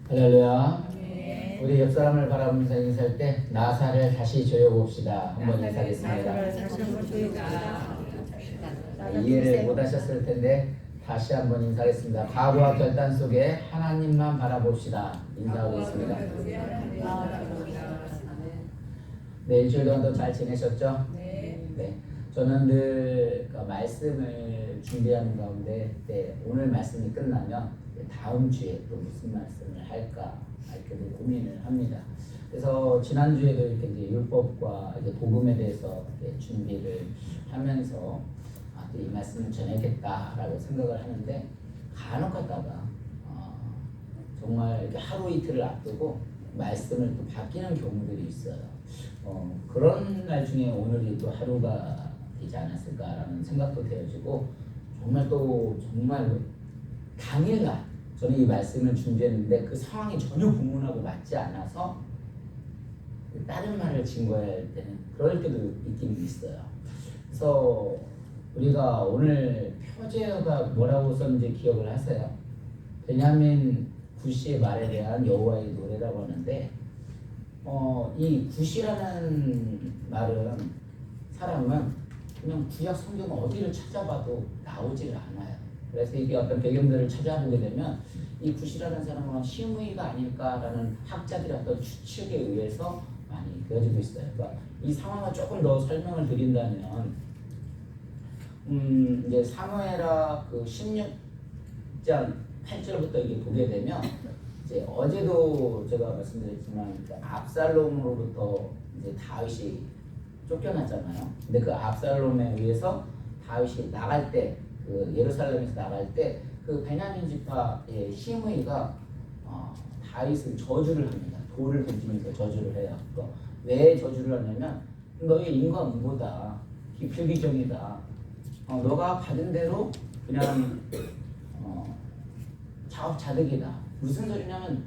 할렐루야. 네. 우리 옆 사람을 바라보면서 인사할 때 나사를 다시 조여봅시다. 한번 인사하겠습니다. 이해를 못하셨을 텐데 다시 한번 인사하겠습니다. 각오와 결단 속에 하나님만 바라봅시다. 인사하겠습니다. 네, 일주일 동안도 잘 지내셨죠? 네. 저는 늘 말씀을 준비하는 가운데 오늘 말씀이 끝나면 다음 주에 또 무슨 말씀을 할까 이렇게 고민을 합니다. 그래서 지난주에도 이렇게 이제 율법과 이제 복음에 대해서 준비를 하면서 또 이 말씀을 전하겠다라고 생각을 하는데 간혹 가다가 정말 이렇게 하루 이틀을 앞두고 말씀을 또 바뀌는 경우들이 있어요. 그런 날 중에 오늘이 또 하루가 되지 않았을까라는 생각도 되어지고 정말 당일날 저는 이 말씀을 준비했는데 그 상황이 전혀 본문하고 맞지 않아서 다른 말을 증거해야 할 때는 그럴 때도 있긴 있어요. 그래서 우리가 오늘 표제어가 뭐라고 썼는지 기억을 하세요? 베냐민 구시의 말에 대한 여호와의 노래라고 하는데 이 구시라는 말은 사람은 그냥 구약 성경 어디를 찾아봐도 나오질 않아요. 그래서 이게 어떤 배경들을 찾아보게 되면 이 구시라는 사람은 시므이가 아닐까라는 학자들의 어떤 추측에 의해서 많이 되어지고 있어요. 그러니까 이 상황을 조금 더 설명을 드린다면 이제 사무엘하 그 16장 8절부터 이게 보게 되면 이제 어제도 제가 말씀드렸지만 압살롬으로부터 이제 다윗이 쫓겨났잖아요. 근데 그 압살롬에 의해서 다윗이 나갈 때 그 예루살렘에서 나갈 때 그 베냐민 지파의 시므이가 다윗을 저주를 합니다. 돌을 던지면서 저주를 해요. 그러니까 왜 저주를 하냐면 너의 인간보다 기필기정이다. 너가 받은 대로 그냥 자업자득이다. 무슨 소리냐면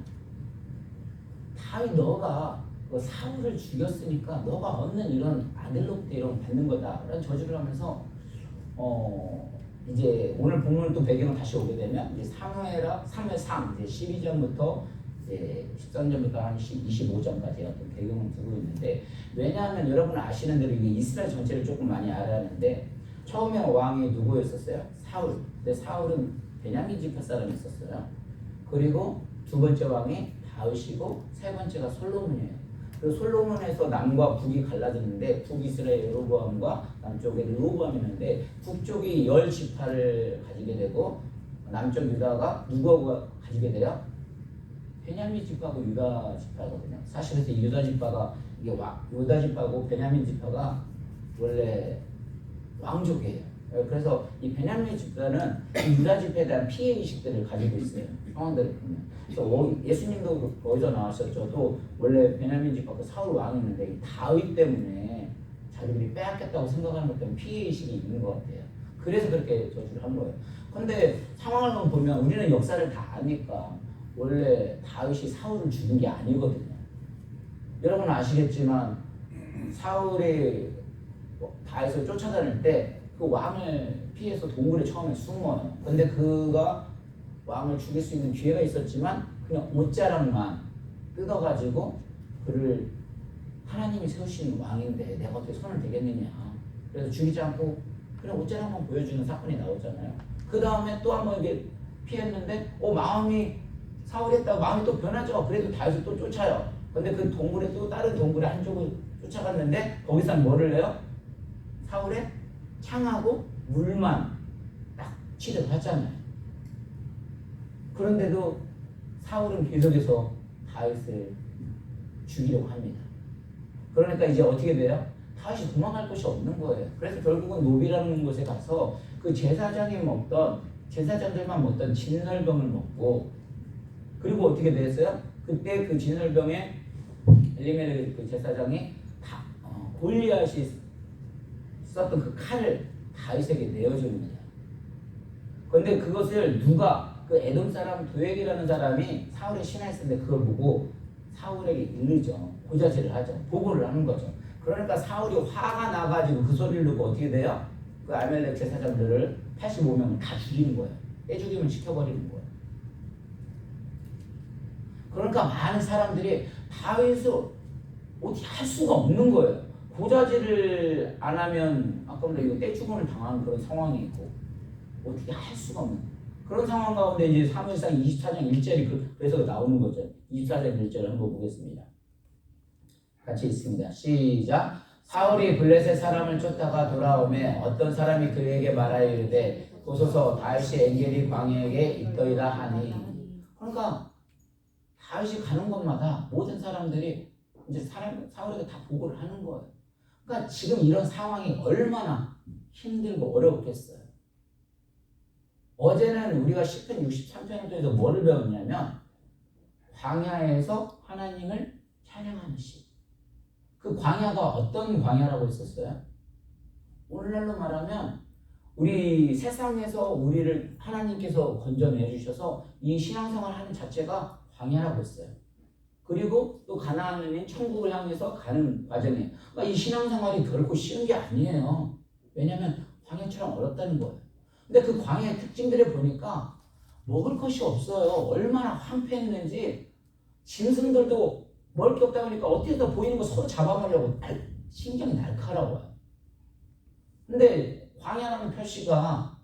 다윗 너가 그 사울을 죽였으니까 너가 얻는 이런 아들록대 이런 거 받는 거다. 라는 저주를 하면서 이제 오늘 본문을 또 배경을 다시 오게 되면 이제 사무엘상 이제 12장부터 이제 13절부터 한 25장까지 어떤 배경을 두고 있는데 왜냐하면 여러분 아시는 대로 이게 이스라엘 전체를 조금 많이 알아야 하는데 처음에 왕이 누구였었어요? 사울. 근데 사울은 베냐민 지파 사람이었어요. 그리고 두 번째 왕이 다윗이고 세 번째가 솔로몬이에요. 그 솔로몬에서 남과 북이 갈라졌는데 북이스라엘 여로보암과 남쪽에 르호보암이 있는데 북쪽이 10지파를 가지게 되고 남쪽 유다가 누구하고 가지게 돼요? 베냐민 지파하고 유다 지파거든요. 사실 그래서 유다 지파가 이게 유다 지파고 베냐민 지파가 원래 왕족이에요. 그래서 이 베냐민 집단은 유다 집에 대한 피해 의식들을 가지고 있어요. 상황들을 보면. 그래서 예수님도 거기서 나왔었죠. 또 원래 베냐민 집하고 사울 왕이 있는데 다윗 때문에 자기들이 빼앗겼다고 생각하는 것 때문에 피해 의식이 있는 것 같아요. 그래서 그렇게 저주를 한 거예요. 근데 상황을 보면 우리는 역사를 다 아니까 원래 다윗이 사울을 죽인 게 아니거든요. 여러분 아시겠지만 사울이 다윗을 쫓아다닐 때 그 왕을 피해서 동굴에 처음에 숨어요. 근데 그가 왕을 죽일 수 있는 기회가 있었지만 그냥 옷자락만 뜯어가지고 그를 하나님이 세우신 왕인데 내가 어떻게 손을 대겠느냐. 그래서 죽이지 않고 그냥 옷자락만 보여주는 사건이 나오잖아요. 그 다음에 또 한 번 이게 피했는데 마음이 사울이 했다고 마음이 또 변하죠. 그래도 다윗을 또 쫓아요. 근데 그 동굴에 또 다른 동굴에 한쪽을 쫓아갔는데 거기서 뭐를 해요? 사울의 창하고 물만 딱 취득 하잖아요. 그런데도 사울은 계속해서 다윗을 죽이려고 합니다. 그러니까 이제 어떻게 돼요? 다윗이 도망갈 곳이 없는 거예요. 그래서 결국은 노비라는 곳에 가서 그 제사장들만 먹던 진설병을 먹고 그리고 어떻게 됐어요? 그때 그 진설병에 엘리멜렉 그 제사장이 골리앗이 썼던 그 칼을 다윗에게 내어줍니다. 그런데 그것을 누가 그 에돔 사람 도액이라는 사람이 사울의 신하였는데 그걸 보고 사울에게 일르죠. 고자질을 하죠. 보고를 하는 거죠. 그러니까 사울이 화가 나가지고 그 소리를 듣고 어떻게 돼요? 그 아멜렉 제사장들을 85명을 다 죽이는 거예요. 떼죽임을 시켜버리는 거예요. 그러니까 많은 사람들이 다윗을 어떻게 할 수가 없는 거예요. 고자질을 안 하면 아까 이거 떼주곤을 당하는 그런 상황이 있고 어떻게 할 수가 없는 그런 상황 가운데 이제 사무엘상 24장 1절이 그래서 나오는 거죠. 24장 1절을 한번 보겠습니다. 같이 읽습니다. 시작. 사울이 블레셋 사람을 쫓다가 돌아오매 어떤 사람이 그에게 말하여 이르되 보소서 다윗이 엔게디 광야에 있더이다 하니. 그러니까 다윗이 가는 곳마다 모든 사람들이 이제 사울에게 다 보고를 하는 거예요. 그러니까 지금 이런 상황이 얼마나 힘들고 어렵겠어요. 어제는 우리가 시편 63편을 통해서 뭐를 배웠냐면 광야에서 하나님을 찬양하는 시. 그 광야가 어떤 광야라고 했었어요? 오늘날로 말하면 우리 세상에서 우리를 하나님께서 건져내 주셔서 이 신앙생활을 하는 자체가 광야라고 했어요. 그리고 또 가나안인 천국을 향해서 가는 과정이에요. 그러니까 이 신앙생활이 결코 쉬운 게 아니에요. 왜냐하면 광야처럼 어렵다는 거예요. 근데 그 광야의 특징들을 보니까 먹을 것이 없어요. 얼마나 황폐했는지 짐승들도 먹을 게 없다 보니까 어떻게든 보이는 거 서로 잡아먹으려고 신경이 날카로워요. 근데 광야라는 표시가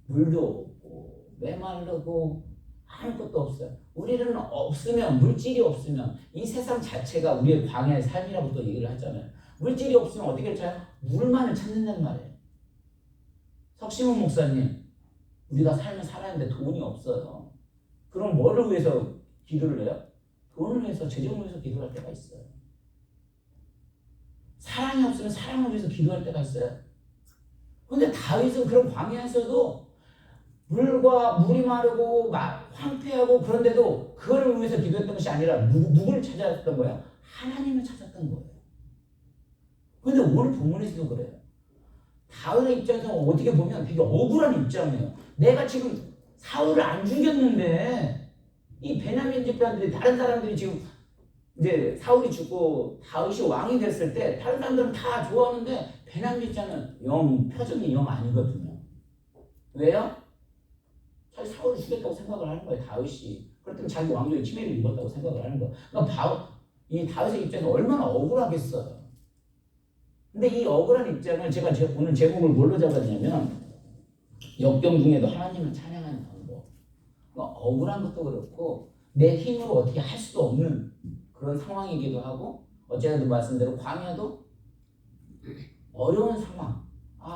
물도 없고 메마르고 아무것도 없어요. 우리는 없으면 물질이 없으면 이 세상 자체가 우리의 광야의 삶이라고 또 얘기를 하잖아요. 물질이 없으면 어떻게 할까요? 물만을 찾는단 말이에요. 석시문 목사님, 우리가 삶을 살았는데 돈이 없어요. 그럼 뭐를 위해서 기도를 해요? 돈을 위해서, 재정을 위해서 기도할 때가 있어요. 사랑이 없으면 사랑을 위해서 기도할 때가 있어요. 그런데 다윗은 그런 광야에서도 물이 마르고 황폐하고 그런데도 그걸 위해서 기도했던 것이 아니라 누구를 찾았던 거예요? 하나님을 찾았던 거예요. 그런데 오늘 본문에서도 그래요. 다윗의 입장에서 어떻게 보면 되게 억울한 입장이에요. 내가 지금 사울을 안 죽였는데 이 베냐민 집단들이 다른 사람들이 지금 이제 사울이 죽고 다윗이 왕이 됐을 때 다른 사람들은 다 좋아하는데 베냐민 집단은 표정이 영 아니거든요. 왜요? 자기 사울을 죽였다고 생각을 하는 거예요. 다윗이. 그렇다면 자기 왕조의 침해를 입었다고 생각을 하는 거예요. 그러니까 이 다윗의 입장에서 얼마나 억울하겠어요. 근데 이 억울한 입장을 제가 오늘 제목을 뭘로 잡았냐면 역경 중에도 하나님을 찬양하는 방법. 그러니까 억울한 것도 그렇고 내 힘으로 어떻게 할 수도 없는 그런 상황이기도 하고 어제도 말씀대로 광야도 어려운 상황.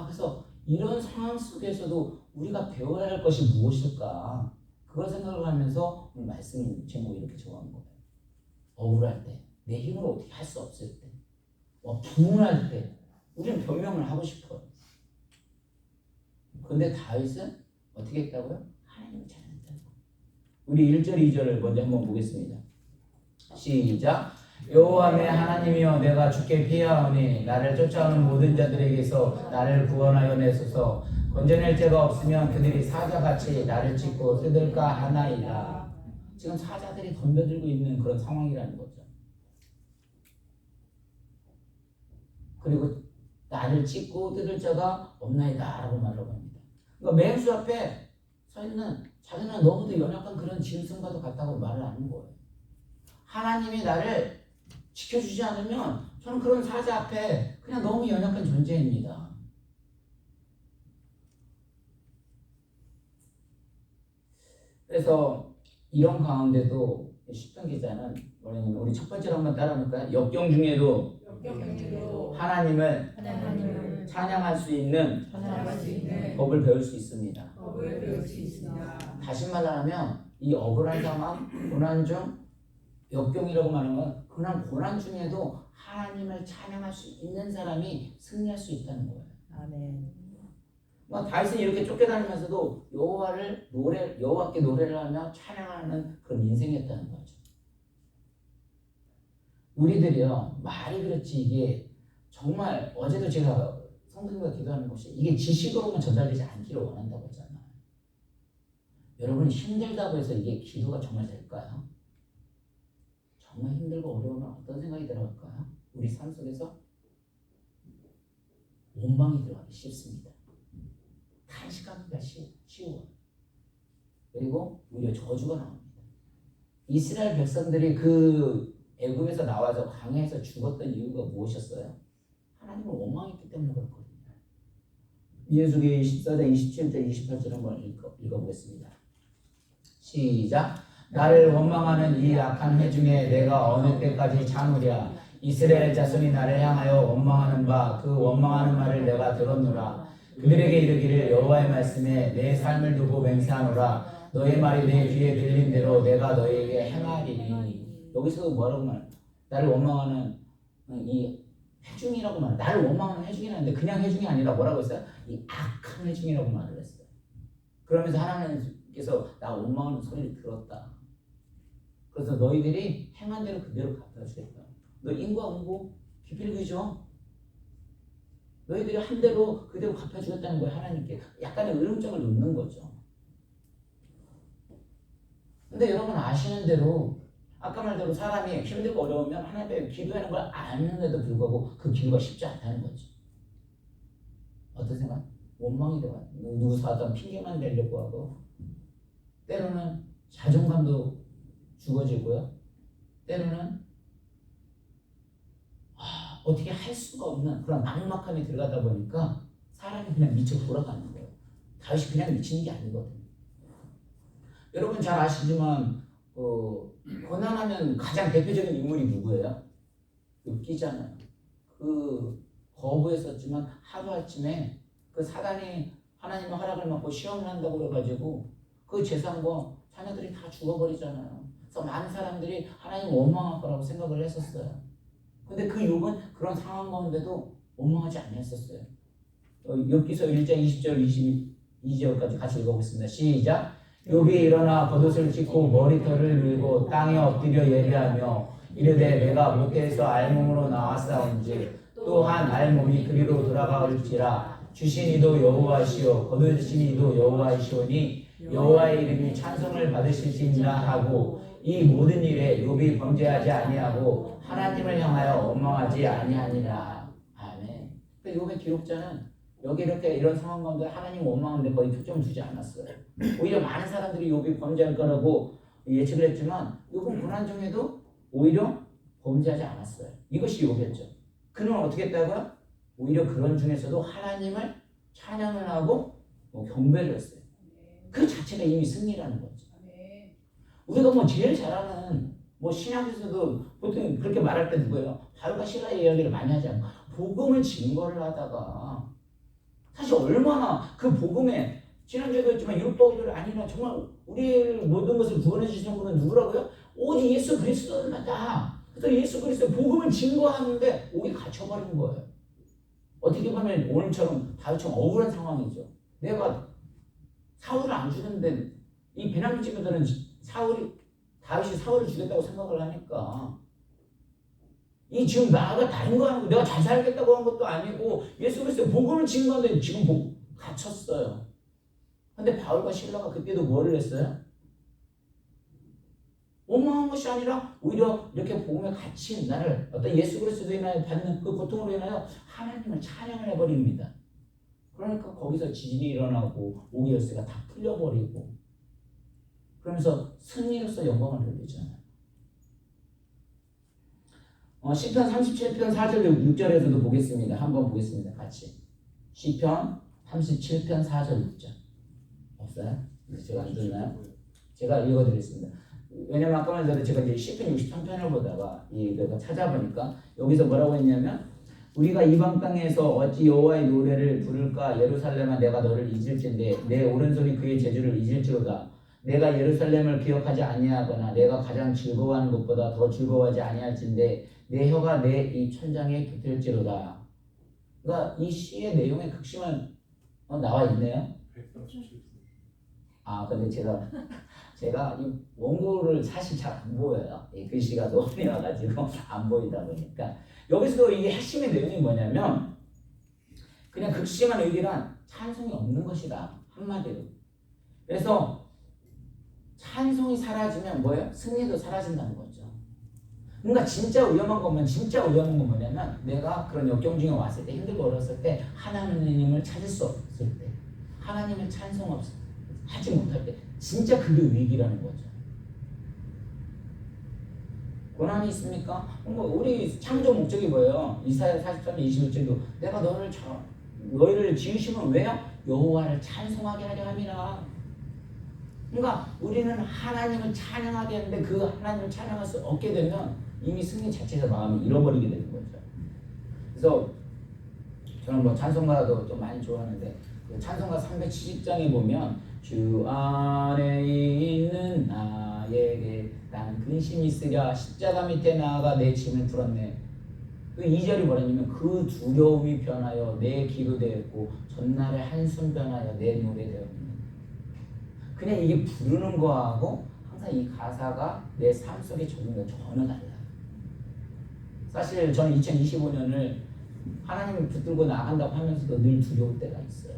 그래서 이런 상황 속에서도 우리가 배워야 할 것이 무엇일까? 그걸 생각을 하면서 오늘 말씀 제목을 이렇게 정한 거예요. 억울할 때, 내 힘으로 어떻게 할 수 없을 때, 분할 때 우리는 변명을 하고 싶어요. 그런데 다윗은 어떻게 했다고요? 하나님을 찬양했다는 거예요. 우리 1절, 2절을 먼저 한번 보겠습니다. 시작. 여호와 내 하나님이여 내가 주께 피하오니 나를 쫓아오는 모든 자들에게서 나를 구원하여 내소서. 건져낼 자가 없으면 그들이 사자같이 나를 찢고 뜯을까 하나이다. 지금 사자들이 덤벼들고 있는 그런 상황이라는 거죠. 그리고 나를 찢고 뜯을 자가 없나이다 라고 말하고 합니다. 그러니까 맹수 앞에 서 있는 자기는 너무도 연약한 그런 짐승과도 같다고 말을 하는 거예요. 하나님이 나를 지켜주지 않으면 저는 그런 사자 앞에 그냥 너무 연약한 존재입니다. 그래서 이런 가운데도 시편 기자는 우리 첫 번째로 한번 따라볼까요? 역경 중에도 하나님을 찬양할 수 있는 법을 배울 수 있습니다. 다시 말하면 이 억울한 상황, 고난 중, 역경이라고 말하는 건 그런 고난 중에도 하나님을 찬양할 수 있는 사람이 승리할 수 있다는 거예요. 아멘. 다윗은 이렇게 쫓겨다니면서도 여호와께 노래를 하며 찬양하는 그런 인생이었다는 거죠. 우리들이요, 말이 그렇지 이게 정말 어제도 제가 성도님과 기도하는 것이 이게 지식으로만 전달되지 않기를 원한다고 했잖아요. 여러분 힘들다고 해서 이게 기도가 정말 될까요? 정말 힘들고 어려우면 어떤 생각이 들어갈까요? 우리 삶 속에서 원망이 들어가기 쉽습니다. 탄식하기가 쉬워요. 그리고 오히려 저주가 나옵니다. 이스라엘 백성들이 그 애굽에서 나와서 광야에서 죽었던 이유가 무엇이었어요? 하나님을 원망했기 때문에 그렇거든요. 민수기 14장 27절 28절 한번 읽어보겠습니다. 시작. 나를 원망하는 이 악한 해 중에 내가 어느 때까지 참으랴. 이스라엘 자손이 나를 향하여 원망하는 바 그 원망하는 말을 내가 들었노라. 그들에게 이르기를 여호와의 말씀에 내 삶을 두고 맹세하노라. 너의 말이 내 귀에 들린 대로 내가 너에게 행하리니. 여기서 뭐라고 말해? 나를 원망하는 이 해중이라고 말해. 나를 원망하는 해중이라는데 그냥 해중이 아니라 뭐라고 했어요? 이 악한 해중이라고 말을 했어요. 그러면서 하나님께서 나 원망하는 소리를 들었다. 그래서 너희들이 행한 대로 그대로 갚아주겠다. 너 인과응보 비필그죠? 너희들이 한 대로 그대로 갚아주겠다는 거예요. 하나님께 약간의 의름장을 놓는 거죠. 근데 여러분 아시는 대로 아까 말대로 사람이 힘들고 어려우면 하나님께 기도하는 걸 아는데도 불구하고 그 기도가 쉽지 않다는 거죠. 어떤 생각? 원망이 들어가요. 누구 사다 핑계만 대려고 하고 때로는 자존감도 죽어지고요. 때로는 어떻게 할 수가 없는 그런 막막함이 들어가다 보니까 사람이 그냥 미쳐 돌아가는 거예요. 다윗이 그냥 미치는 게 아니거든요. 여러분 잘 아시지만 고난하면 가장 대표적인 인물이 누구예요? 욥기잖아요. 그 거부했었지만 하루아침에 그 사단이 하나님의 허락을 받고 시험을 한다고 그래가지고 그 재산과 자녀들이 다 죽어버리잖아요. 그래서 많은 사람들이 하나님 원망할 거라고 생각을 했었어요. 근데 그 욥은 그런 상황 가운데도 원망하지 않았었어요. 욥기서 1장 20절 22절까지 같이 읽어보겠습니다. 시작. 욥이 일어나 겉옷을 찢고 머리털을 밀고 땅에 엎드려 예배하며 이르되 내가 목에서 알몸으로 나왔사온즉 또한 알몸이 그리로 돌아가올지라. 주신 이도 여호와시오 거두신 이도 여호와이시오니 여호와의 이름이 찬송을 받으실지니라 하고 이 모든 일에 욥이 범죄하지 아니하고 하나님을 향하여 원망하지 아니하니라. 아멘. 욥의 기록자는 여기 이렇게 이런 상황 가운데 하나님 원망하는데 거의 초점을 두지 않았어요. 오히려 많은 사람들이 욥이 범죄할 거라고 예측을 했지만 욥은 고난 중에도 오히려 범죄하지 않았어요. 이것이 욥이었죠. 그는 어떻게 했다고요? 오히려 그런 중에서도 하나님을 찬양을 하고 경배를 했어요. 그 자체가 이미 승리라는 거죠. 우리가 제일 잘하는 신약에서도 보통 그렇게 말할 때 누구예요? 바울과 실라의 이야기를 많이 하지 않고 복음을 증거를 하다가 사실 얼마나 그 복음에 지난주에도 했지만 율법을 아니라 정말 우리의 모든 것을 구원해 주시는 분은 누구라고요? 오직 예수 그리스도만다. 그래서 예수 그리스도 복음을 증거하는데 오게 갇혀버린 거예요. 어떻게 보면 오늘처럼 다윗처럼 억울한 상황이죠. 내가 사울을 안 죽였는데 이 베냐민 친구들은 다윗이 사울을 죽였다고 생각을 하니까 이 지금 나가 다른 거 아니고 내가 잘 살겠다고 한 것도 아니고 예수 그리스도 복음을 증거하는데 지금 갇혔어요. 근데 바울과 실라가 그때도 뭐를 했어요? 원망한 것이 아니라 오히려 이렇게 복음에 갇힌 나를 어떤 예수 그리스도로 인하여 받는 그 고통으로 인하여 하나님을 찬양을 해버립니다. 그러니까 거기서 지진이 일어나고 오기열쇠가 다 풀려버리고 그러면서 승리로서 영광을 돌리잖아요. 시편 37편 4절 6절에서도 보겠습니다. 한번 보겠습니다. 같이. 시편 37편 4절 6절. 없어요? 제가 안 듣나요? 제가 읽어드리겠습니다. 왜냐면 아까 말한 대로 제가 이제 시편 63편을 보다가 이거 찾아보니까 여기서 뭐라고 했냐면 우리가 이방 땅에서 어찌 여호와의 노래를 부를까 예루살렘아 내가 너를 잊을진데 내 오른손이 그의 제주를 잊을지로다. 내가 예루살렘을 기억하지 아니하거나 내가 가장 즐거워하는 것보다 더 즐거워하지 아니할진데 내 혀가 내 입 천장에 붙을지로다. 그러니까 이 시의 내용의 극심은 나와 있네요. 근데 제가 이 원고를 사실 잘 안 보여요. 이 글씨가 너무 와가지고 안 보이다 보니까 여기서도 이게 핵심의 내용이 뭐냐면 그냥 극심한 의기란 찬송이 없는 것이다. 한마디로. 그래서 찬송이 사라지면 뭐예요? 승리도 사라진다는 거죠. 그러니까 진짜 위험한 건 뭐냐면 내가 그런 역경 중에 왔을 때 힘들고 어렸을 때 하나님을 찾을 수 없을 때 하나님을 찬송하지 못할 때 진짜 그게 위기라는 거죠. 고난이 있습니까? 우리 창조 목적이 뭐예요? 이사야 43장 21절도 내가 너희를 지으시면 왜요? 여호와를 찬송하게 하려 함이라. 그러니까 우리는 하나님을 찬양하게 하는데 그 하나님을 찬양할 수 없게 되면 이미 승리 자체에서 마음이 잃어버리게 되는 거죠. 그래서 저는 뭐 찬송가도 좀 많이 좋아하는데 그 찬송가 370장에 보면 주 안에 있는 나에게 나는 근심이 있으랴 십자가 밑에 나아가 내 짐을 풀었네. 그 2절이 뭐냐면 그 두려움이 변하여 내 기도 되었고 전날의 한숨 변하여 내 노래 되었네. 그냥 이게 부르는 거하고 항상 이 가사가 내 삶 속에 적용이 전혀 달라요. 사실 저는 2025년을 하나님을 붙들고 나간다고 하면서도 늘 두려울 때가 있어요.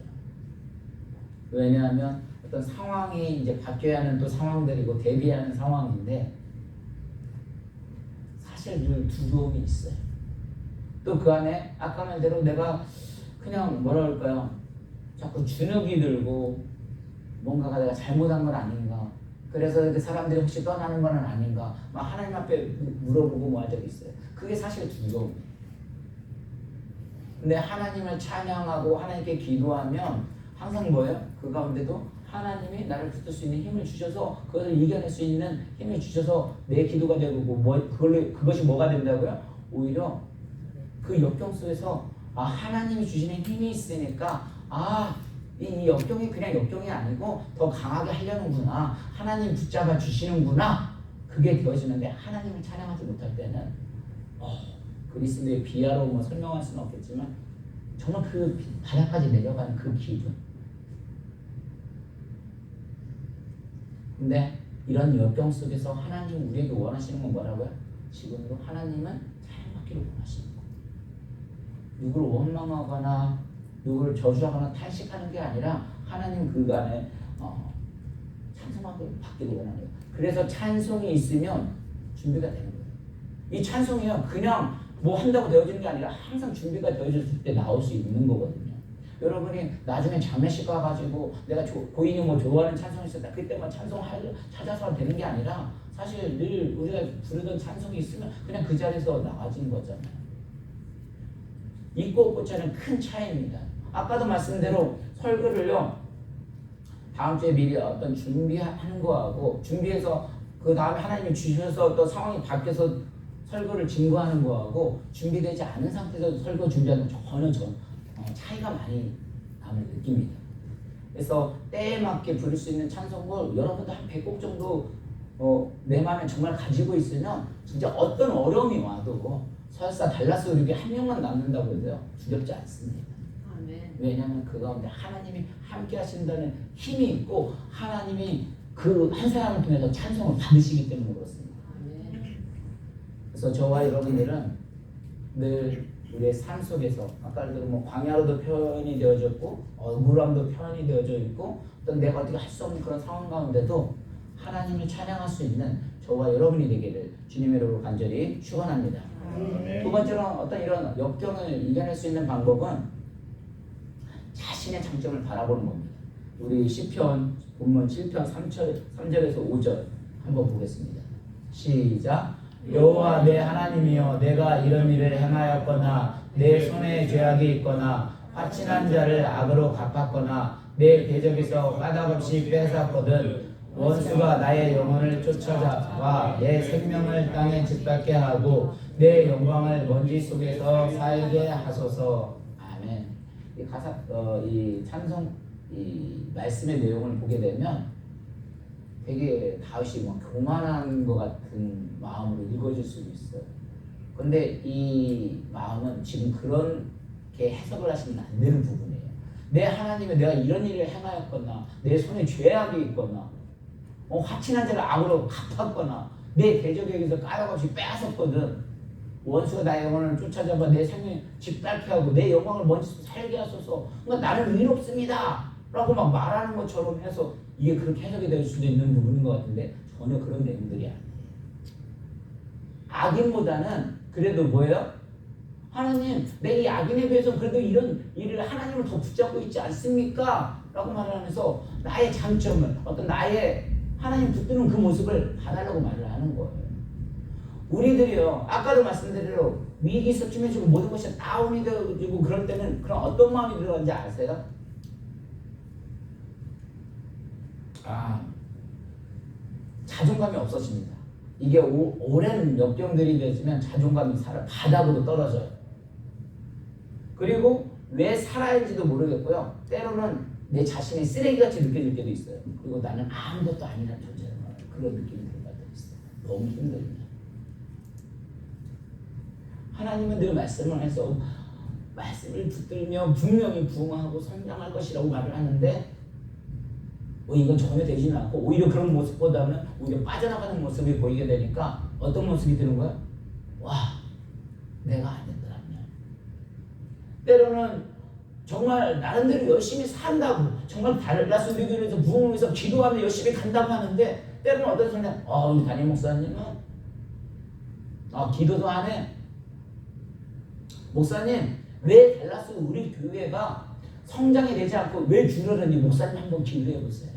왜냐하면 어떤 상황이 이제 바뀌어야 하는 또 상황들이고 대비하는 상황인데 사실 늘 두려움이 있어요. 또 그 안에 아까 말대로 내가 그냥 뭐라 그럴까요? 자꾸 주눅이 들고 뭔가가 내가 잘못한 건 아닌가? 그래서 그 사람들이 혹시 떠나는 건 아닌가? 막 하나님 앞에 물어보고 뭐 할 적이 있어요. 그게 사실 두려움이에요. 근데 하나님을 찬양하고 하나님께 기도하면 항상 뭐예요? 그 가운데도 하나님이 나를 붙들 수 있는 힘을 주셔서 그것을 이겨낼 수 있는 힘을 주셔서 내 기도가 되고 그것이 뭐가 된다고요? 오히려 그 역경 속에서 하나님이 주시는 힘이 있으니까 이 역경이 그냥 역경이 아니고 더 강하게 하려는구나. 하나님 붙잡아 주시는구나. 그게 되어지는데 하나님을 찬양하지 못할 때는 그리스도의 비하로 뭐 설명할 수는 없겠지만 정말 그 바닥까지 내려가는 그 기분. 근데 이런 역경 속에서 하나님 우리에게 원하시는 건 뭐라고요? 지금도 하나님은 찬양받기를 원하시는 거예요. 누구를 원망하거나 누구를 저주하거나 탄식하는 게 아니라 하나님 그간에 찬송받기를 원하는. 그래서 찬송이 있으면 준비가 되는 거예요. 이 찬송이요 그냥 뭐 한다고 되어지는 게 아니라 항상 준비가 되어졌을 때 나올 수 있는 거거든요. 여러분이 나중에 장례식 가가지고 내가 고인이 뭐 좋아하는 찬송이 있었다 그때만 찬송 찾아서 되는 게 아니라 사실 늘 우리가 부르던 찬송이 있으면 그냥 그 자리에서 나와지는 거잖아요. 있고 없고차는 큰 차이입니다. 아까도 말씀대로 설교를요 다음 주에 미리 어떤 준비하는 거하고 준비해서 그 다음에 하나님이 주셔서 또 상황이 바뀌어서 설교를 증거하는 거하고 준비되지 않은 상태에서 설교 준비하는 건 전혀 차이가 많이 남을 느낍니다. 그래서 때에 맞게 부를 수 있는 찬송을 여러분도 한 100곡 정도 내 마음에 정말 가지고 있으면 진짜 어떤 어려움이 와도 설사 달라스 우리 한 명만 남는다고 해도요 두렵지 않습니다. 왜냐하면 그 가운데 하나님이 함께 하신다는 힘이 있고 하나님이 그 한 사람을 통해서 찬송을 받으시기 때문에 그렇습니다. 그래서 저와 여러분들은 늘 우리의 삶 속에서 아까도 뭐 광야로도 표현이 되어졌고 억울함도 표현이 되어져 있고 어떤 내가 어떻게 할 수 없는 그런 상황 가운데도 하나님을 찬양할 수 있는 저와 여러분이 되기를 주님의 이름으로 간절히 축원합니다. 두 번째로 어떤 이런 역경을 이겨낼 수 있는 방법은 자신의 장점을 바라보는 겁니다. 우리 시편 본문 7편 3절에서 5절 한번 보겠습니다. 시작. 여호와 내 하나님이여 내가 이런 일을 행하였거나 내 손에 죄악이 있거나 화친한 자를 악으로 갚았거나 내 대적에서 까닭없이 뺏었거든 원수가 나의 영혼을 쫓아와 내 생명을 땅에 짓밟게 하고 내 영광을 먼지 속에서 살게 하소서. 아멘. 이 가사 이 찬송 이 말씀의 내용을 보게 되면 되게 다윗이 뭐 교만한 것 같은 마음으로 읽어질 수도 있어요. 근데 이 마음은 지금 그렇게 해석을 하시면 안 되는 부분이에요. 내 하나님이 내가 이런 일을 행하였거나 내 손에 죄악이 있거나 화친한 자를 악으로 갚았거나 내 대적에게서 까닭없이 빼앗았거든. 원수가 나의 영혼을 쫓아잡아 내 생명 짓밟게 하고 내 영광을 먼지 살게 하소서. 그러니까 나는 의롭습니다 라고 막 말하는 것처럼 해서 이게 그렇게 해석이 될 수도 있는 부분인 것 같은데 전혀 그런 내용들이 아니에요. 악인보다는 그래도 뭐예요? 하나님 내 이 악인에 비해서 그래도 이런 일을 하나님을 더 붙잡고 있지 않습니까? 라고 말하면서 나의 장점을 어떤 나의 하나님 붙드는 그 모습을 봐달라고 말을 하는 거예요. 우리들이요, 아까도 말씀드린 위기 섭심해지고 모든 것이 다운이 되고 그럴 때는 그런 어떤 마음이 들어가는지 아세요? 자존감이 없어집니다. 이게 오랜 역경들이 되면 자존감이 바닥으로 떨어져요. 그리고 왜 살아야지도 모르겠고요. 때로는 내 자신이 쓰레기같이 느껴질 때도 있어요. 그리고 나는 아무것도 아니라는 존재라는 그런 느낌이 들 때도 있어요. 너무 힘들어요. 하나님은 늘 말씀을 해서 말씀을 붙들며 분명히 부흥하고 성장할 것이라고 말을 하는데 이건 전혀 되지는 않고 오히려 그런 모습보다는 오히려 빠져나가는 모습이 보이게 되니까 어떤 모습이 드는 거야? 와, 내가 안 됐더라면. 때로는 정말 나름대로 열심히 산다고 정말 달라스 우리 교회에서 부흥을 위해서 기도하며 열심히 간다고 하는데 때로는 어떤 사람이 우리 담임 목사님은 기도도 안 해. 목사님 왜 달라스 우리 교회가 성장이 되지 않고 왜 줄어드는지 목사님 한번 기도해 보세요.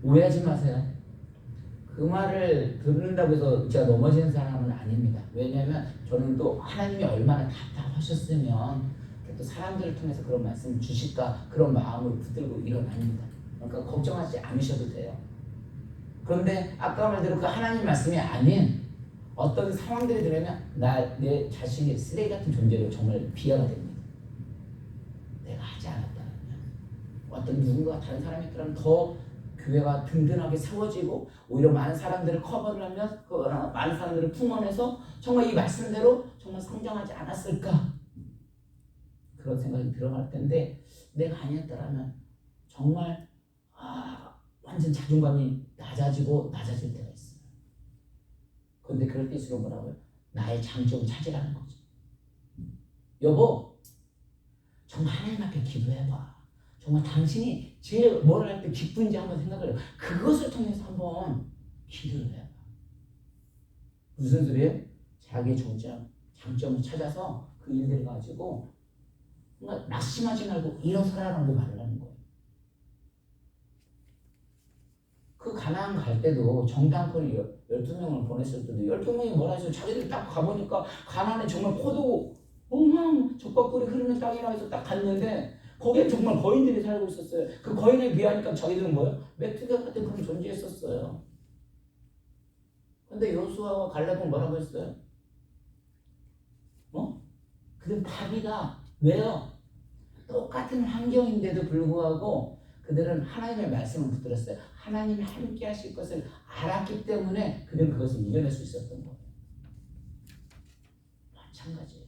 오해하지 마세요. 그 말을 듣는다고 해서 제가 넘어지는 사람은 아닙니다. 왜냐하면 저는 또 하나님이 얼마나 답답하셨으면 또 사람들을 통해서 그런 말씀을 주실까 그런 마음을 붙들고 일어납니다. 그러니까 걱정하지 않으셔도 돼요. 그런데 아까 말대로 그 하나님 말씀이 아닌 어떤 상황들이 들으면 내 자신이 쓰레기 같은 존재로 정말 비하가 됩니다. 내가 하지 않았다면 어떤 누군가 다른 사람이 있더라면 더 교회가 든든하게 세워지고 오히려 많은 사람들을 커버를 하면 많은 사람들을 품어내서 정말 이 말씀대로 정말 성장하지 않았을까 그런 생각이 들어갈 텐데 내가 아니었다면 정말 완전 자존감이 낮아질 때가 있어요. 그런데 그럴 때일수록 뭐라고요? 나의 장점을 찾으라는 거죠. 여보, 정말 하나님 앞에 기도해봐. 정말 당신이 제일 뭘 할 때 기쁜지 한번 생각을 해요. 그것을 통해서 한번 기도를 해봐. 무슨 소리예요? 자기의 장점을 찾아서 그 일들을 가지고 뭔가 낙심하지 말고 일어서라라고 말을 하는 거예요. 그 가나안 갈 때도 정탐꾼이 12명을 보냈을 때도 12명이 뭐라 해서 자기들이 딱 가보니까 가나안에 정말 포도 젖밥꿀이 흐르는 땅이라 해서 딱 갔는데 거기에 정말 거인들이 살고 있었어요. 그 거인에 비하니까 자기들은 뭐예요? 메뚜기 같은 그런 존재였었어요. 근데 여호수아와 갈렙은 뭐라고 했어요? 그들은 답이다. 왜요? 똑같은 환경인데도 불구하고 그들은 하나님의 말씀을 붙들었어요. 하나님이 함께 하실 것을 알았기 때문에 그들은 그것을 이겨낼 수 있었던 거예요. 마찬가지예요.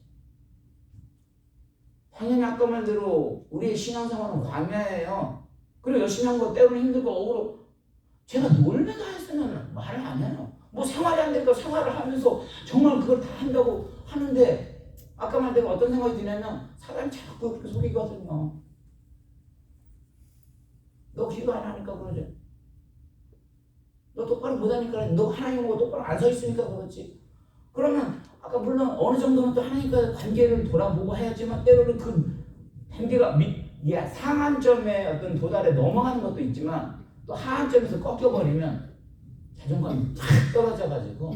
당연히 아까 말대로 우리의 신앙생활은 광야예요. 그리고 열심히 한 거 때로는 힘들고 억울하고 제가 놀면 다 했으면 말을 안 해요. 뭐 생활이 안 되니까 생활을 하면서 정말 그걸 다 한다고 하는데 아까 말대로 어떤 생각이 드냐면 사람이 자꾸 그렇게 속이거든요. 너 기도 안 하니까 그러지. 너 똑바로 못하니까 너 하나님하고 똑바로 안 서 있으니까 그렇지. 그러면 아까 물론 어느 정도는 또 하나님과의 관계를 돌아보고 해야지만 때로는 그 관계가 상한점에 어떤 도달에 넘어가는 것도 있지만 또 하한점에서 꺾여버리면 자존감이 탁 떨어져가지고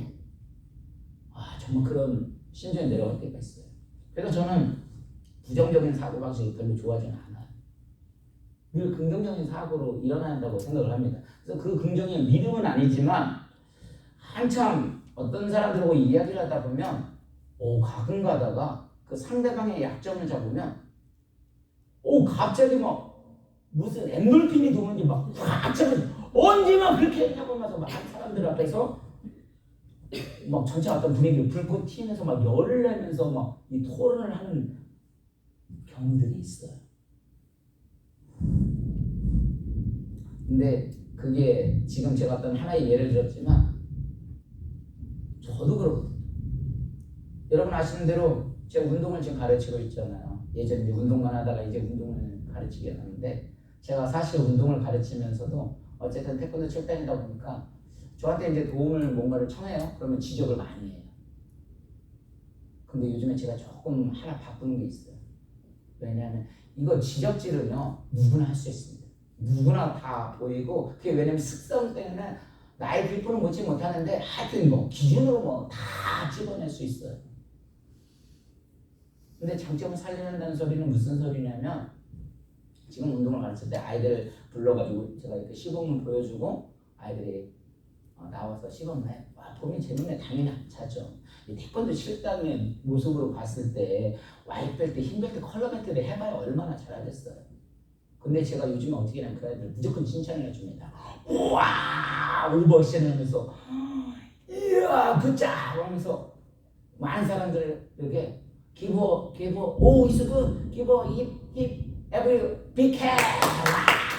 정말 그런 심정에 내려갈 때가 있어요. 그래서 저는 부정적인 사고방식을 별로 좋아하지는 않아요. 늘 긍정적인 사고로 일어나야 한다고 생각을 합니다. 그래서 그 긍정의 믿음은 아니지만 한참 어떤 사람들하고 이야기를 하다 보면 가끔 가다가 그 상대방의 약점을 잡으면 갑자기 막 무슨 엔돌핀이 도는지 막 언제만 그렇게 했냐고 하면서 많은 사람들 앞에서 막 전체 어떤 분위기를 불꽃 튀면서 막 열을 내면서 막 이 토론을 하는 경우들이 있어요. 근데 그게 지금 제가 어떤 하나의 예를 들었지만 저도 그렇거든요. 여러분 아시는 대로 제가 운동을 지금 가르치고 있잖아요. 예전에 운동만 하다가 이제 운동을 가르치게 하는데 제가 사실 운동을 가르치면서도 어쨌든 태권도 출단이다 보니까 저한테 이제 도움을 뭔가를 청해요. 그러면 지적을 많이 해요. 근데 요즘에 제가 조금 하나 바꾸는 게 있어요. 왜냐하면 이거 지적질은요 누구나 할 수 있습니다. 누구나 다 보이고 그게 왜냐면 습성 때문에 나의 빌프는 못지 못하는데 하여튼 뭐 기준으로 뭐 다 집어낼 수 있어요. 근데 장점을 살려낸다는 소리는 무슨 소리냐면 지금 운동을 가르칠 때 아이들 불러가지고 제가 이렇게 시범을 보여주고 아이들이 나와서 시범을 해. 와, 보면 제 눈에 당연히 안 차죠. 이 태권도 실당의 모습으로 봤을 때 와이트벨트, 흰벨트, 컬러벨트를 해봐야 얼마나 잘하겠어요. 근데 제가 요즘에 어떻게 하냐면 그 아이들 무조건 칭찬을 해줍니다. 우와! 오버액션을 하면서 이야! 굿잡! 하면서 많은 사람들에게 give 오 is good, give hip every big hand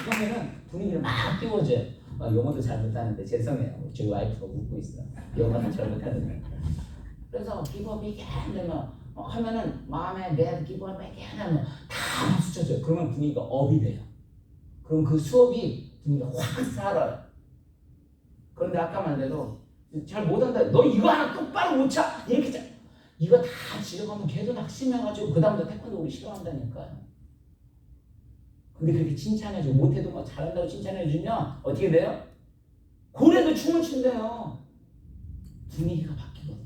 그러면은 분위기를 막 띄워줘요. 영어도 잘 못하는데 죄송해요. 저희 와이프가 웃고 있어요. 영어도 잘 못하는데. 그래서 give a big hand 하면은 마음에 dad give a big hand 하면 다 박수 쳐줘요. 그러면 분위기가 업이 돼요. 그럼 그 수업이 분위기가 확 살아요. 그런데 아까 말대로 잘 못한다. 너 이거 하나 똑바로 못 차. 이렇게 차. 이거 다 지려가면 걔도 낙심해가지고 그 다음부터 태권도 우리 싫어한다니까요. 근데 그렇게 칭찬해주고 못해도 뭐 잘한다고 칭찬해주면 어떻게 돼요? 고래도 춤을 춘대요. 분위기가 바뀌거든요.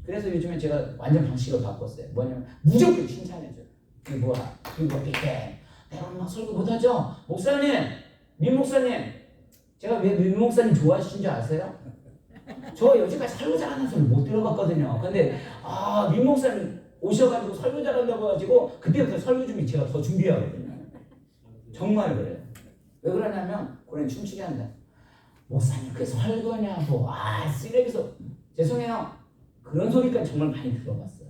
그래서 요즘에 제가 완전 방식을 바꿨어요. 뭐냐면 무조건 칭찬해줘요. 그거 뭐야? 그거 이렇게 내가 막 설교 못하죠? 목사님! 민 목사님! 제가 왜 민 목사님 좋아하시는 줄 아세요? 저 여지까지 설교 잘하는 소리 못 들어봤거든요. 근데 민 목사님 오셔가지고 설교 잘한다고 해가지고 그때부터 설교 준비 제가 더 준비하거든요. 정말 그래요. 왜 그러냐면 그냥 춤추게 한다. 목사님 그게 설교냐고 쓰레기서 죄송해요. 그런 소리까지 정말 많이 들어봤어요.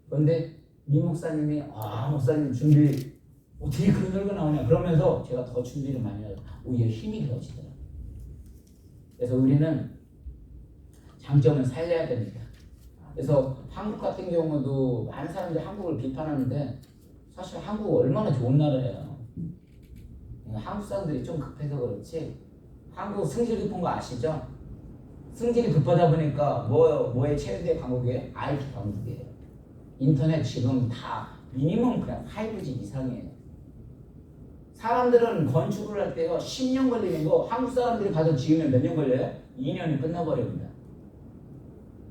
그런데 미 목사님이 목사님 준비 어떻게 그런 설교 나오냐 그러면서 제가 더 준비를 많이 하고 오히려 힘이 되어지더라고요. 그래서 우리는 장점을 살려야 됩니다. 그래서 한국 같은 경우도 많은 사람들이 한국을 비판하는데 사실 한국 얼마나 좋은 나라예요. 한국 사람들이 좀 급해서 그렇지 한국 승질 급한 거 아시죠? 승질이 급하다 보니까 뭐의 최대 강국이에요? IT 강국이에요. 인터넷 지금 다 미니멈 그냥 5G 이상이에요. 사람들은 건축을 할 때요 10년 걸리는 거 한국 사람들이 가서 지으면 몇 년 걸려요? 2년이 끝나버립니다.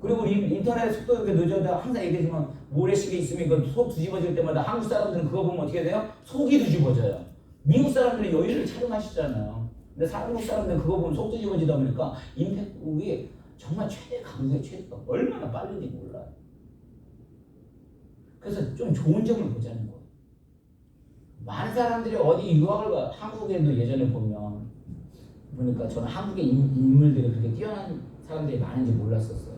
그리고 인터넷 속도 이렇게 늦어도 항상 얘기하지만 모래시계 있으면 그 속 뒤집어질 때마다 한국 사람들은 그거 보면 어떻게 돼요? 속이 뒤집어져요. 미국 사람들은 여유를 촬영하시잖아요. 근데 한국 사람들은 그거 보면 속 뒤집어지다 보니까 인터넷국이 정말 최대 강국의 최대가 얼마나 빠른지 몰라요. 그래서 좀 좋은 점을 보자는 거예요. 많은 사람들이 어디 유학을 가 한국에도 예전에 보면 보니까 저는 한국의 인물들이 그렇게 뛰어난 사람들이 많은지 몰랐었어요.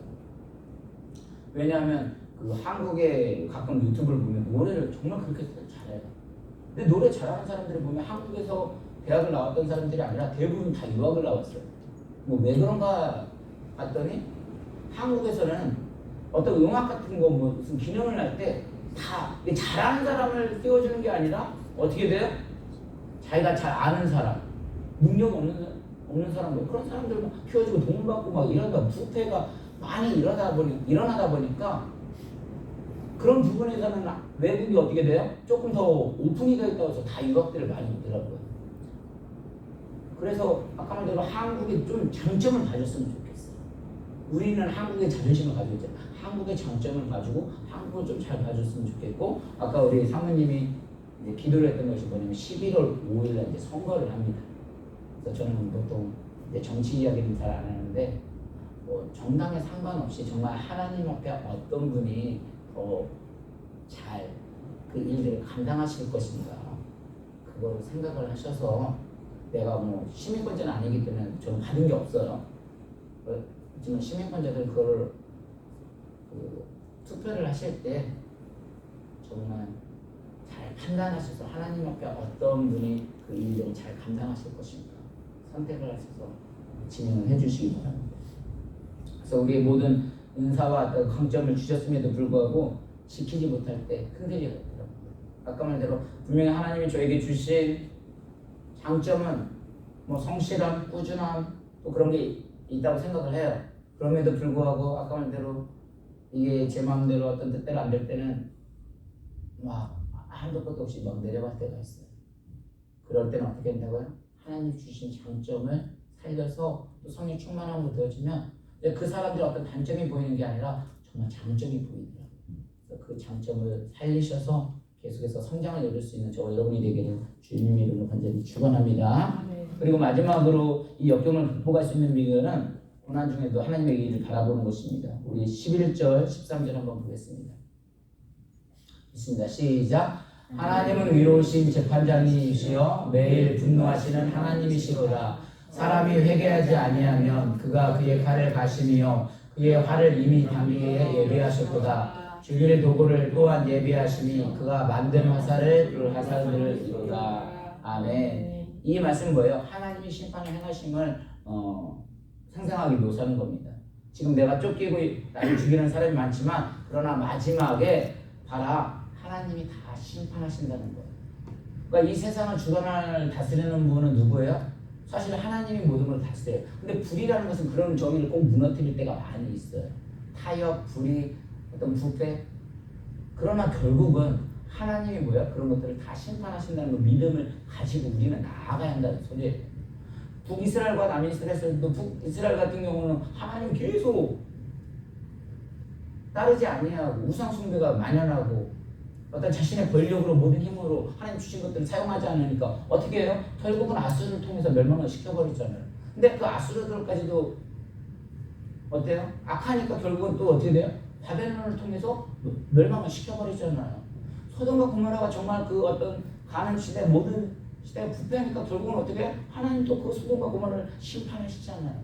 왜냐하면 그 한국의 가끔 유튜브를 보면 노래를 정말 그렇게 잘해요. 근데 노래 잘하는 사람들을 보면 한국에서 대학을 나왔던 사람들이 아니라 대부분 다 유학을 나왔어요. 뭐 왜 그런가 봤더니 한국에서는 어떤 음악 같은 거 무슨 기념을 할 때 다 잘하는 사람을 띄워주는 게 아니라 어떻게 돼요? 자기가 잘 아는 사람, 능력 없는 사람들 그런 사람들만 키워주고 돈 받고 막 이러다 부패가 많이 일어나다 보니까 그런 부분에서는 외국이 어떻게 돼요? 조금 더 오픈이 되어 있다고 해서 다 유학들을 많이 오더라고요. 그래서 아까 말대로 한국이 좀 장점을 가졌으면 좋겠어요. 우리는 한국의 자존심을 가지고 있잖아요. 한국의 장점을 가지고 한국을 좀 잘 봐줬으면 좋겠고 아까 우리 사모님이 이제 기도를 했던 것이 뭐냐면 11월 5일날 이제 선거를 합니다. 그래서 저는 보통 이제 정치 이야기는 잘 안 하는데 정당에 상관없이 정말 하나님 앞에 어떤 분이 더 잘 그 일들을 감당하실 것인가 그걸 생각을 하셔서 내가 뭐 시민권자는 아니기 때문에 저는 받은 게 없어요. 하지만 시민권자들은 그걸 투표를 하실 때 정말 잘 판단하셔서 하나님 앞에 어떤 분이 그 일들을 잘 감당하실 것인가 선택을 하셔서 진행을 해주시기 바랍니다. 그래서 우리의 모든 은사와 어떤 강점을 주셨음에도 불구하고 지키지 못할 때 흔들리게 되더라고요. 아까 말대로 분명히 하나님이 저에게 주신 장점은 뭐 성실함, 꾸준함 또 그런 게 있다고 생각을 해요. 그럼에도 불구하고 아까 말대로 이게 제 마음대로 어떤 뜻대로 안 될 때는 막 한도 끝도 없이 막 내려갈 때가 있어요. 그럴 때는 어떻게 한다고요? 하나님 주신 장점을 살려서 또 성령 충만함으로 되어지면 그 사람들의 어떤 단점이 보이는 게 아니라 정말 장점이 보이더라고요. 그래서 그 장점을 살리셔서 계속해서 성장을 이룰 수 있는 저와 여러분이 되기를 주님 이름으로 간절히 축원합니다. 그리고 마지막으로 이 역경을 극복할 수 있는 비결은 고난 중에도 하나님의 일을 바라보는 것입니다. 우리 11절, 13절 한번 보겠습니다. 있습니다. 시작. 하나님은 위로우신 재판장이시여 매일 분노하시는 하나님이시로다. 사람이 회개하지 아니하면 그가 그의 칼을 가심이요 그의 활을 이미 당기에 예비하셨도다. 죽일 도구를 또한 예비하시니 그가 만든 화살을 그 화살들을 이루다. 아멘. 이 말씀은 뭐예요? 하나님이 심판을 행하심을 상상하게 묘사하는 겁니다. 지금 내가 쫓기고 나를 죽이는 사람이 많지만 그러나 마지막에 봐라 하나님이 다 심판하신다는 거예요. 그러니까 이 세상을 주관을 다스리는 분은 누구예요? 사실 하나님이 모든 걸 다스려요. 근데 불이라는 것은 그런 정의를 꼭 무너뜨릴 때가 많이 있어요. 타협, 불이, 어떤 부패. 그러나 결국은 하나님이 뭐야? 그런 것들을 다 심판하신다는 그 믿음을 가지고 우리는 나아가야 한다는 소리예요. 북이스라엘과 남이스라엘도 북이스라엘 같은 경우는 하나님 계속 따르지 아니하고 우상 숭배가 만연하고 어떤 자신의 권력으로 모든 힘으로 하나님 주신 것들을 사용하지 않으니까 어떻게 해요? 결국은 아수르를 통해서 멸망을 시켜버리잖아요. 근데 그 아수르들까지도 어때요? 악하니까 결국은 또 어떻게 돼요? 바벨론을 통해서 멸망을 시켜버리잖아요. 소돔과 고모라가 정말 그 어떤 가는 시대 모든 시대가 부패하니까 결국은 어떻게 해요? 하나님 또 그 소돔과 고모라를 심판하시잖아요.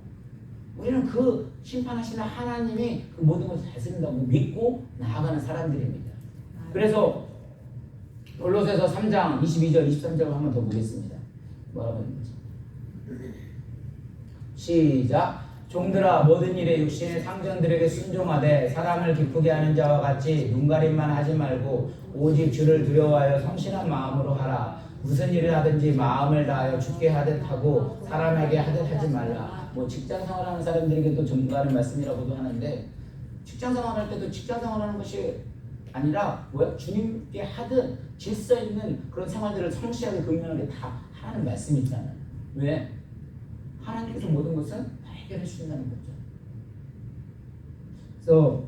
우리는 그 심판하시는 하나님이 그 모든 것을 다스린다고 믿고 나아가는 사람들입니다. 그래서 골로새서 3장 22절 23절 한번 더 보겠습니다. 뭐라고 했는지 시작. 종들아 모든 일에 육신의 상전들에게 순종하되 사람을 기쁘게 하는 자와 같이 눈가림만 하지 말고 오직 주를 두려워하여 성실한 마음으로 하라. 무슨 일을 하든지 마음을 다하여 주께 하듯 하고 사람에게 하듯 하지 말라. 뭐 직장 생활하는 사람들에게도 전가하는 말씀이라고도 하는데 직장 생활할 때도 직장 생활하는 것이 아니라 뭐야? 주님께 하든 질서 있는 그런 생활들을 성실하게 근면하게 다 하라는 말씀이 있잖아요. 왜? 하나님께서 모든 것은 다 해결해 주신다는 거죠. 그래서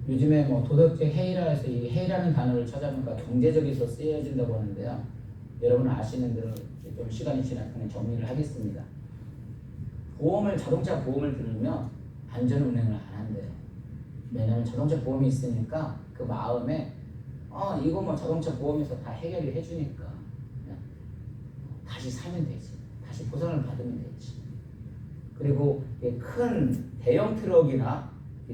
요즘에 뭐 도덕적 해이라 해서 이 해이라는 단어를 찾아보니까 경제적에서 쓰여진다고 하는데요. 여러분 아시는 대로 좀 시간이 지나면 정리를 하겠습니다. 자동차 보험을 들으면 안전운행을 안 한대요. 왜냐면 자동차 보험이 있으니까 그 마음에 이거 뭐 자동차 보험에서 다 해결을 해주니까 그냥 다시 사면 되지. 다시 보상을 받으면 되지. 그리고 큰 대형 트럭이나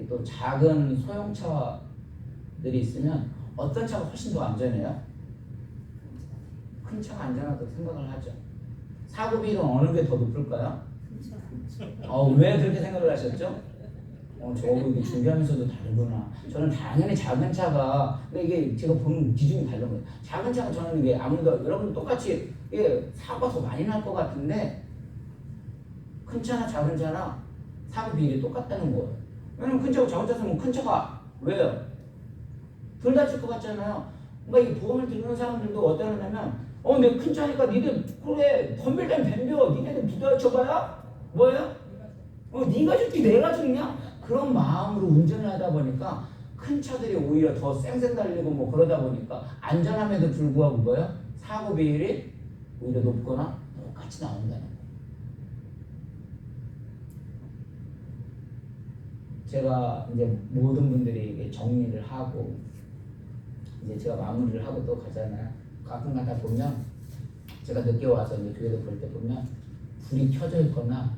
또 작은 소형차들이 있으면 어떤 차가 훨씬 더 안전해요? 큰 차가 안전하다고 생각을 하죠. 사고 비율은 어느 게 더 높을까요? 왜 그렇게 생각을 하셨죠? 저거 이게 준비하면서도 다르구나. 저는 당연히 작은 차가, 근데 이게 제가 보는 기준이 다른 거예요. 작은 차가 저는 이게 아무래도 여러분 똑같이 사고가 더 많이 날 것 같은데 큰 차나 작은 차나 사고 비율이 똑같다는 거예요. 왜냐면 큰 차고 작은 차 쓰면 큰 차가 왜요? 덜 다칠 것 같잖아요. 그러니까 이 보험을 들는 사람들도 어떠냐면 내 큰 차니까 니들 그래 덤벨단 덤벼 니네들 부딪혀봐야 뭐예요? 네가 죽지 내가 죽냐? 그런 마음으로 운전을 하다 보니까 큰 차들이 오히려 더 쌩쌩 달리고 뭐 그러다 보니까 안전함에도 불구하고 뭐예요? 사고 비율이 오히려 높거나 똑같이 나온다는 거예요. 제가 이제 모든 분들이 정리를 하고 이제 제가 마무리를 하고 또 가잖아요. 가끔 가다 보면 제가 늦게 와서 이제 교회를 볼 때 보면 불이 켜져 있거나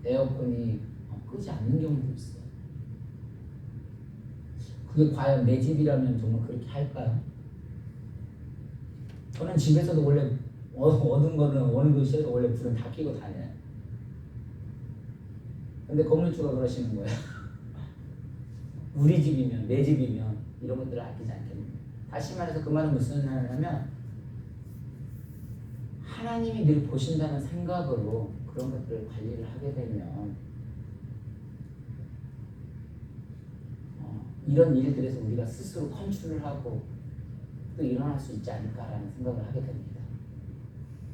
에어컨이 끄지 않는 경우도 있어요. 그게 과연 내 집이라면 정말 그렇게 할까요? 저는 집에서도 원래 어두운 거는 어느 곳에서 원래 불은 다 켜고 다녀요. 근데 건물주가 그러시는 거예요. 우리 집이면 내 집이면 이런 것들을 아끼지 않겠는데 다시 말해서 그 말은 무슨 말이냐면 하나님이 늘 보신다는 생각으로 그런 것들을 관리를 하게 되면 이런 일들에서 우리가 스스로 컨트롤을 하고 또 일어날 수 있지 않을까라는 생각을 하게 됩니다.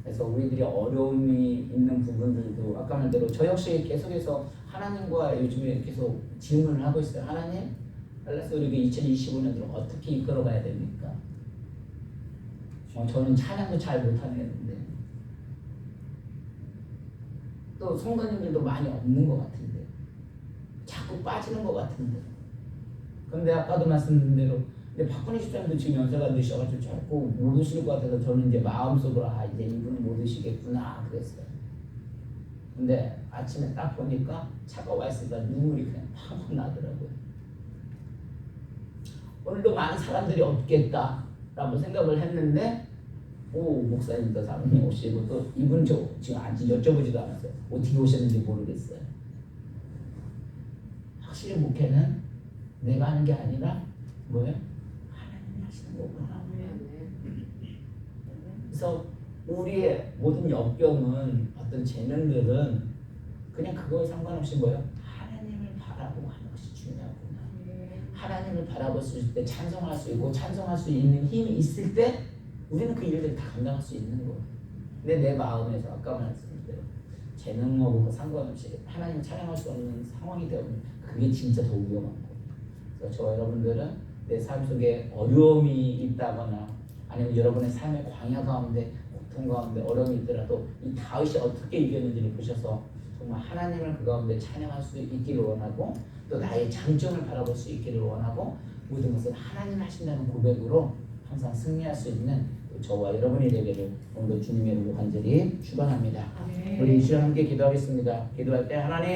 그래서 우리들이 어려움이 있는 부분들도 아까 말대로 저 역시 계속해서 하나님과 요즘에 계속 질문을 하고 있어요. 하나님, 달라스 우리 2025년도를 어떻게 이끌어가야 됩니까? 저는 찬양도 잘 못하는데 또 성도님들도 많이 없는 것 같은데 자꾸 빠지는 것 같은데. 근데 아까도 말씀드린 대로 근데 박근혜 시장도 지금 연세가 드셔가지고 자꾸 못 오실 것 같아서 저는 이제 마음속으로 이제 이분은 못 오시겠구나 그랬어요. 근데 아침에 딱 보니까 차가 와 있으니까 눈물이 그냥 팍 나더라고요. 오늘도 많은 사람들이 없겠다라고 생각을 했는데 목사님도 사모님 오시고 또 이분 지금 아직 여쭤보지도 않았어요. 어떻게 오셨는지 모르겠어요. 확실히 목회는 내가 하는 게 아니라 뭐예요? 하나님이 하시는 거구나. 그래서 우리의 모든 역경은 어떤 재능들은 그냥 그거에 상관없이 뭐예요? 하나님을 바라보고 하는 것이 중요하구나. 하나님을 바라봤을 때 찬송할 수 있고 찬송할 수 있는 힘이 있을 때 우리는 그 일들을 다 감당할 수 있는 거예요. 근데 내 마음에서 아까 말씀드린 대로 재능하고 상관없이 하나님을 찬양할 수 없는 상황이 되면 그게 진짜 더 위험한 거예요. 그래서 저와 여러분들은 내 삶 속에 어려움이 있다거나 아니면 여러분의 삶의 광야 가운데 고통 가운데 어려움이 있더라도 이 다윗이 어떻게 이겼는지를 보셔서 정말 하나님을 그 가운데 찬양할 수 있기를 원하고 또 나의 장점을 바라볼 수 있기를 원하고 모든 것을 하나님 하신다는 고백으로 항상 승리할 수 있는 저와 여러분이 되기를 오늘도 주님의 이름으로 간절히 축원합니다. 우리 이 시간 함께 기도하겠습니다. 기도할 때 하나님